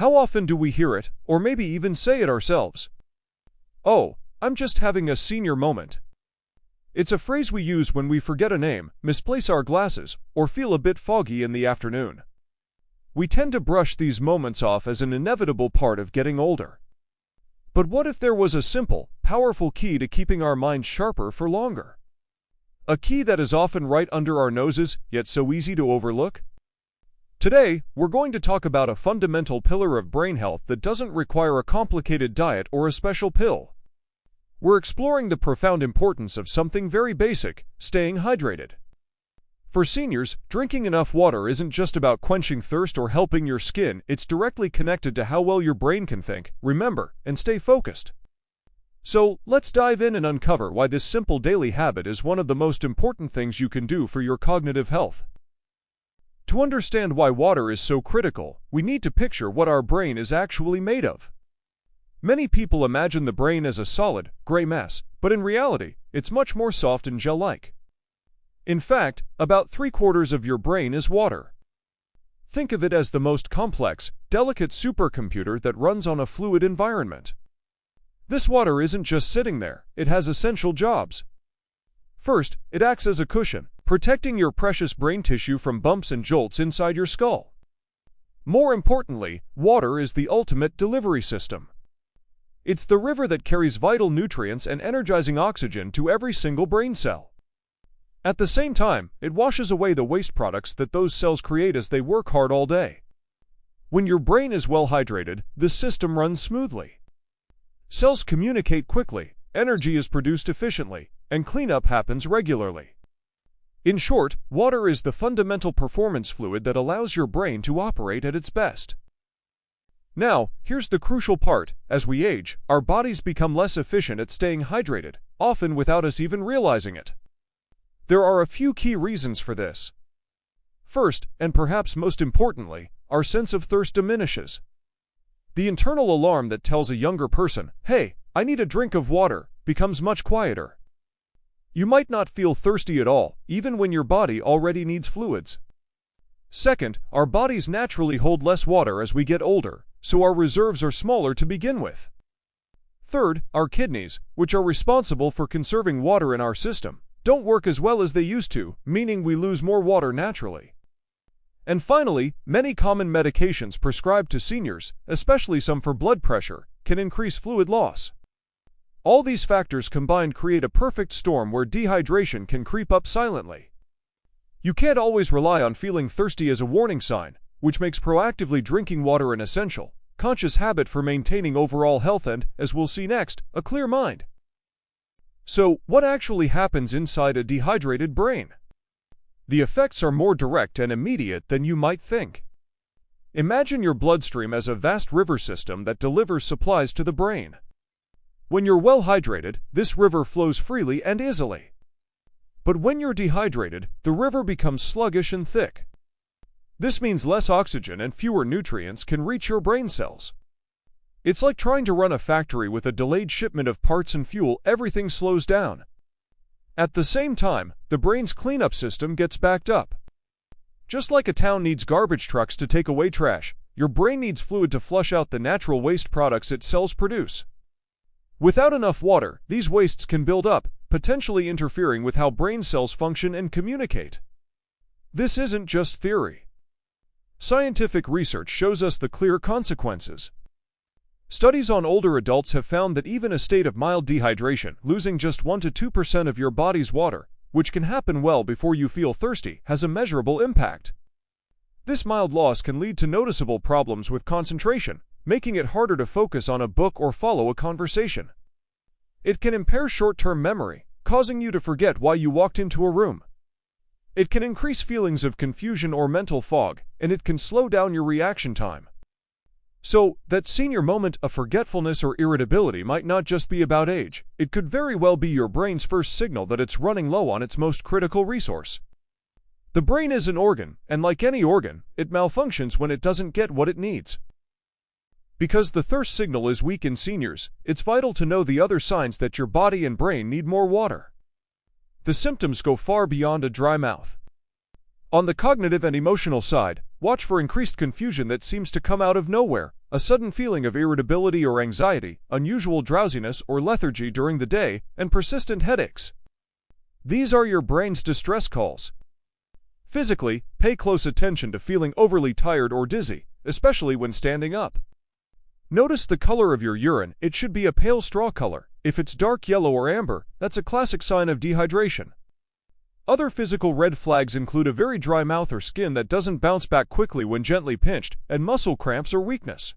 How often do we hear it, or maybe even say it ourselves? "Oh, I'm just having a senior moment." It's a phrase we use when we forget a name, misplace our glasses, or feel a bit foggy in the afternoon. We tend to brush these moments off as an inevitable part of getting older. But what if there was a simple, powerful key to keeping our minds sharper for longer? A key that is often right under our noses, yet so easy to overlook? Today, we're going to talk about a fundamental pillar of brain health that doesn't require a complicated diet or a special pill. We're exploring the profound importance of something very basic: staying hydrated. For seniors, drinking enough water isn't just about quenching thirst or helping your skin, it's directly connected to how well your brain can think, remember, and stay focused. So, let's dive in and uncover why this simple daily habit is one of the most important things you can do for your cognitive health. To understand why water is so critical, we need to picture what our brain is actually made of. Many people imagine the brain as a solid, gray mess, but in reality, it's much more soft and gel-like. In fact, about 3/4 of your brain is water. Think of it as the most complex, delicate supercomputer that runs on a fluid environment. This water isn't just sitting there, it has essential jobs. First, it acts as a cushion, protecting your precious brain tissue from bumps and jolts inside your skull. More importantly, water is the ultimate delivery system. It's the river that carries vital nutrients and energizing oxygen to every single brain cell. At the same time, it washes away the waste products that those cells create as they work hard all day. When your brain is well hydrated, the system runs smoothly. Cells communicate quickly, energy is produced efficiently, and cleanup happens regularly. In short, water is the fundamental performance fluid that allows your brain to operate at its best. Now, here's the crucial part: as we age, our bodies become less efficient at staying hydrated, often without us even realizing it. There are a few key reasons for this. First, and perhaps most importantly, our sense of thirst diminishes. The internal alarm that tells a younger person, "Hey, I need a drink of water," becomes much quieter. You might not feel thirsty at all, even when your body already needs fluids. Second, our bodies naturally hold less water as we get older, so our reserves are smaller to begin with. Third, our kidneys, which are responsible for conserving water in our system, don't work as well as they used to, meaning we lose more water naturally. And finally, many common medications prescribed to seniors, especially some for blood pressure, can increase fluid loss. All these factors combined create a perfect storm where dehydration can creep up silently. You can't always rely on feeling thirsty as a warning sign, which makes proactively drinking water an essential, conscious habit for maintaining overall health and, as we'll see next, a clear mind. So, what actually happens inside a dehydrated brain? The effects are more direct and immediate than you might think. Imagine your bloodstream as a vast river system that delivers supplies to the brain. When you're well hydrated, this river flows freely and easily. But when you're dehydrated, the river becomes sluggish and thick. This means less oxygen and fewer nutrients can reach your brain cells. It's like trying to run a factory with a delayed shipment of parts and fuel. Everything slows down. At the same time, the brain's cleanup system gets backed up. Just like a town needs garbage trucks to take away trash, your brain needs fluid to flush out the natural waste products its cells produce. Without enough water, these wastes can build up, potentially interfering with how brain cells function and communicate. This isn't just theory. Scientific research shows us the clear consequences. Studies on older adults have found that even a state of mild dehydration, losing just 1 to 2% of your body's water, which can happen well before you feel thirsty, has a measurable impact. This mild loss can lead to noticeable problems with concentration, making it harder to focus on a book or follow a conversation. It can impair short-term memory, causing you to forget why you walked into a room. It can increase feelings of confusion or mental fog, and it can slow down your reaction time. So, that senior moment of forgetfulness or irritability might not just be about age, it could very well be your brain's first signal that it's running low on its most critical resource. The brain is an organ, and like any organ, it malfunctions when it doesn't get what it needs. Because the thirst signal is weak in seniors, it's vital to know the other signs that your body and brain need more water. The symptoms go far beyond a dry mouth. On the cognitive and emotional side, watch for increased confusion that seems to come out of nowhere, a sudden feeling of irritability or anxiety, unusual drowsiness or lethargy during the day, and persistent headaches. These are your brain's distress calls. Physically, pay close attention to feeling overly tired or dizzy, especially when standing up. Notice the color of your urine. It should be a pale straw color. If it's dark yellow or amber, that's a classic sign of dehydration. Other physical red flags include a very dry mouth or skin that doesn't bounce back quickly when gently pinched, and muscle cramps or weakness.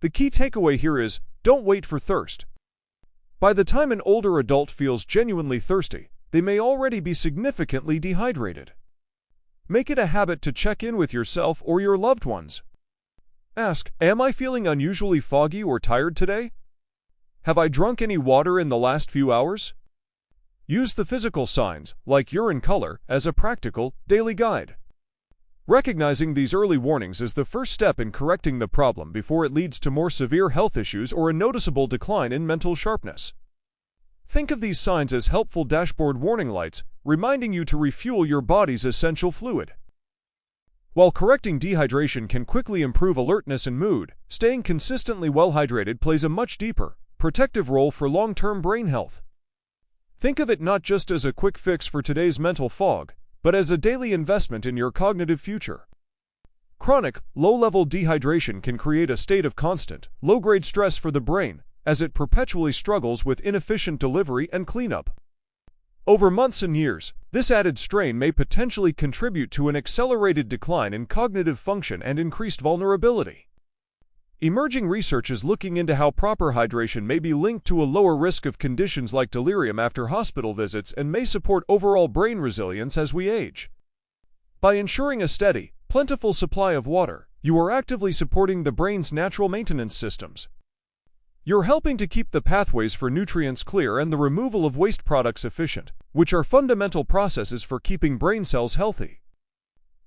The key takeaway here is, don't wait for thirst. By the time an older adult feels genuinely thirsty, they may already be significantly dehydrated. Make it a habit to check in with yourself or your loved ones. Ask, am I feeling unusually foggy or tired today? Have I drunk any water in the last few hours? Use the physical signs, like urine color, as a practical, daily guide. Recognizing these early warnings is the first step in correcting the problem before it leads to more severe health issues or a noticeable decline in mental sharpness. Think of these signs as helpful dashboard warning lights, reminding you to refuel your body's essential fluid. While correcting dehydration can quickly improve alertness and mood, staying consistently well hydrated plays a much deeper, protective role for long-term brain health. Think of it not just as a quick fix for today's mental fog, but as a daily investment in your cognitive future. Chronic, low-level dehydration can create a state of constant, low-grade stress for the brain, as it perpetually struggles with inefficient delivery and cleanup. Over months and years, this added strain may potentially contribute to an accelerated decline in cognitive function and increased vulnerability. Emerging research is looking into how proper hydration may be linked to a lower risk of conditions like delirium after hospital visits and may support overall brain resilience as we age. By ensuring a steady, plentiful supply of water, you are actively supporting the brain's natural maintenance systems. You're helping to keep the pathways for nutrients clear and the removal of waste products efficient, which are fundamental processes for keeping brain cells healthy.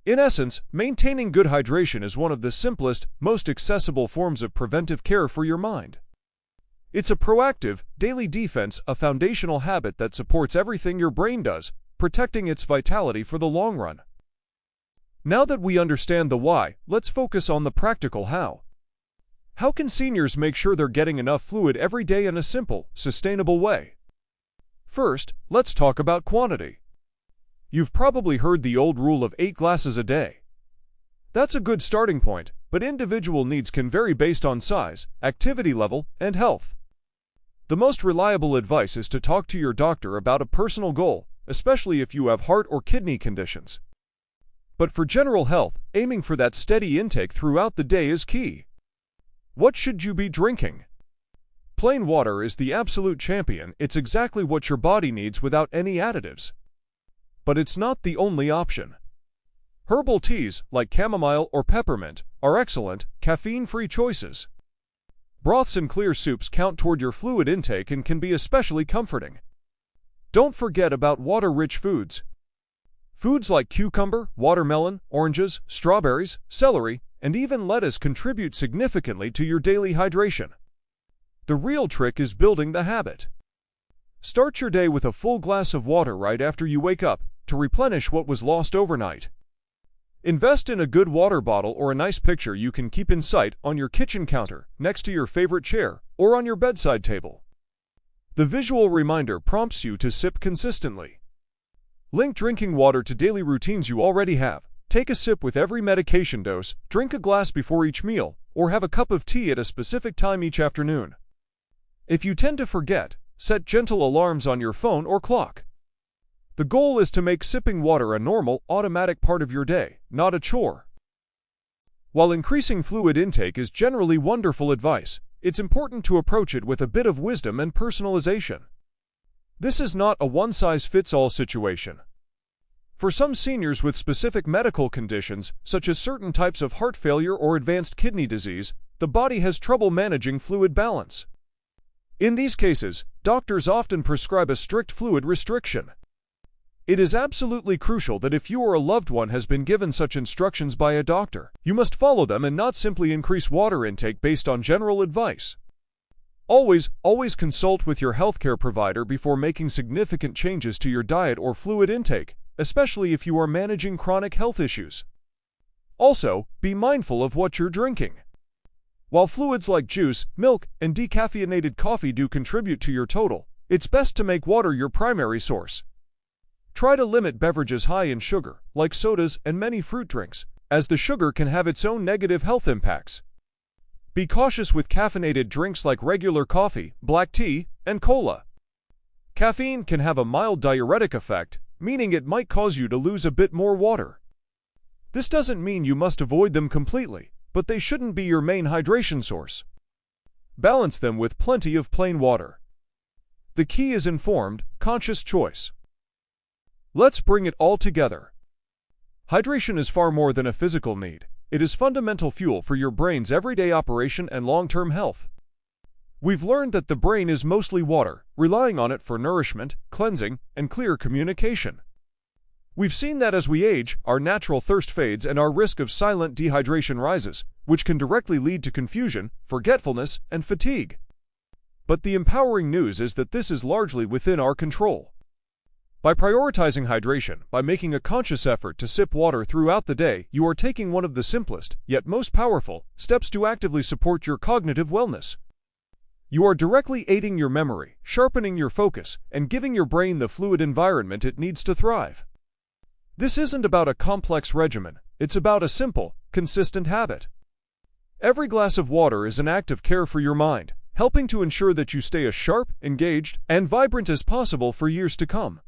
In essence, maintaining good hydration is one of the simplest, most accessible forms of preventive care for your mind. It's a proactive, daily defense, a foundational habit that supports everything your brain does, protecting its vitality for the long run. Now that we understand the why, let's focus on the practical how. How can seniors make sure they're getting enough fluid every day in a simple, sustainable way? First, let's talk about quantity. You've probably heard the old rule of 8 glasses a day. That's a good starting point, but individual needs can vary based on size, activity level, and health. The most reliable advice is to talk to your doctor about a personal goal, especially if you have heart or kidney conditions. But for general health, aiming for that steady intake throughout the day is key. What should you be drinking? Plain water is the absolute champion. It's exactly what your body needs without any additives. But it's not the only option. Herbal teas, like chamomile or peppermint, are excellent, caffeine-free choices. Broths and clear soups count toward your fluid intake and can be especially comforting. Don't forget about water-rich foods. Foods like cucumber, watermelon, oranges, strawberries, celery, and even lettuce contribute significantly to your daily hydration. The real trick is building the habit. Start your day with a full glass of water right after you wake up, to replenish what was lost overnight. Invest in a good water bottle or a nice picture you can keep in sight on your kitchen counter, next to your favorite chair, or on your bedside table. The visual reminder prompts you to sip consistently. Link drinking water to daily routines you already have. Take a sip with every medication dose, drink a glass before each meal, or have a cup of tea at a specific time each afternoon. If you tend to forget, set gentle alarms on your phone or clock. The goal is to make sipping water a normal, automatic part of your day, not a chore. While increasing fluid intake is generally wonderful advice, it's important to approach it with a bit of wisdom and personalization. This is not a one-size-fits-all situation. For some seniors with specific medical conditions, such as certain types of heart failure or advanced kidney disease, the body has trouble managing fluid balance. In these cases, doctors often prescribe a strict fluid restriction. It is absolutely crucial that if you or a loved one has been given such instructions by a doctor, you must follow them and not simply increase water intake based on general advice. Always consult with your healthcare provider before making significant changes to your diet or fluid intake, especially if you are managing chronic health issues. Also, be mindful of what you're drinking. While fluids like juice, milk, and decaffeinated coffee do contribute to your total, it's best to make water your primary source. Try to limit beverages high in sugar, like sodas and many fruit drinks, as the sugar can have its own negative health impacts. Be cautious with caffeinated drinks like regular coffee, black tea, and cola. Caffeine can have a mild diuretic effect, meaning it might cause you to lose a bit more water. This doesn't mean you must avoid them completely, but they shouldn't be your main hydration source. Balance them with plenty of plain water. The key is informed, conscious choice. Let's bring it all together. Hydration is far more than a physical need. It is fundamental fuel for your brain's everyday operation and long-term health. We've learned that the brain is mostly water, relying on it for nourishment, cleansing, and clear communication. We've seen that as we age, our natural thirst fades and our risk of silent dehydration rises, which can directly lead to confusion, forgetfulness, and fatigue. But the empowering news is that this is largely within our control. By prioritizing hydration, by making a conscious effort to sip water throughout the day, you are taking one of the simplest, yet most powerful, steps to actively support your cognitive wellness. You are directly aiding your memory, sharpening your focus, and giving your brain the fluid environment it needs to thrive. This isn't about a complex regimen, it's about a simple, consistent habit. Every glass of water is an act of care for your mind, helping to ensure that you stay as sharp, engaged, and vibrant as possible for years to come.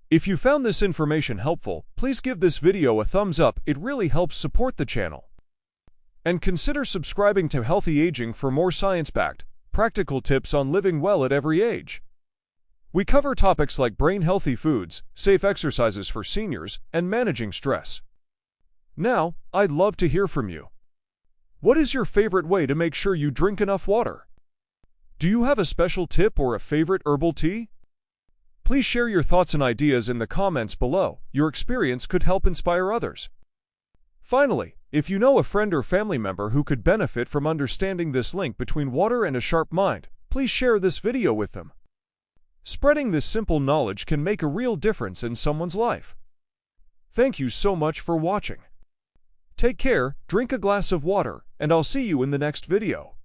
If you found this information helpful, please give this video a thumbs up, it really helps support the channel. And consider subscribing to Healthy Aging for more science-backed, practical tips on living well at every age. We cover topics like brain-healthy foods, safe exercises for seniors, and managing stress. Now, I'd love to hear from you. What is your favorite way to make sure you drink enough water? Do you have a special tip or a favorite herbal tea? Please share your thoughts and ideas in the comments below. Your experience could help inspire others. Finally, if you know a friend or family member who could benefit from understanding this link between water and a sharp mind, please share this video with them. Spreading this simple knowledge can make a real difference in someone's life. Thank you so much for watching. Take care, drink a glass of water, and I'll see you in the next video.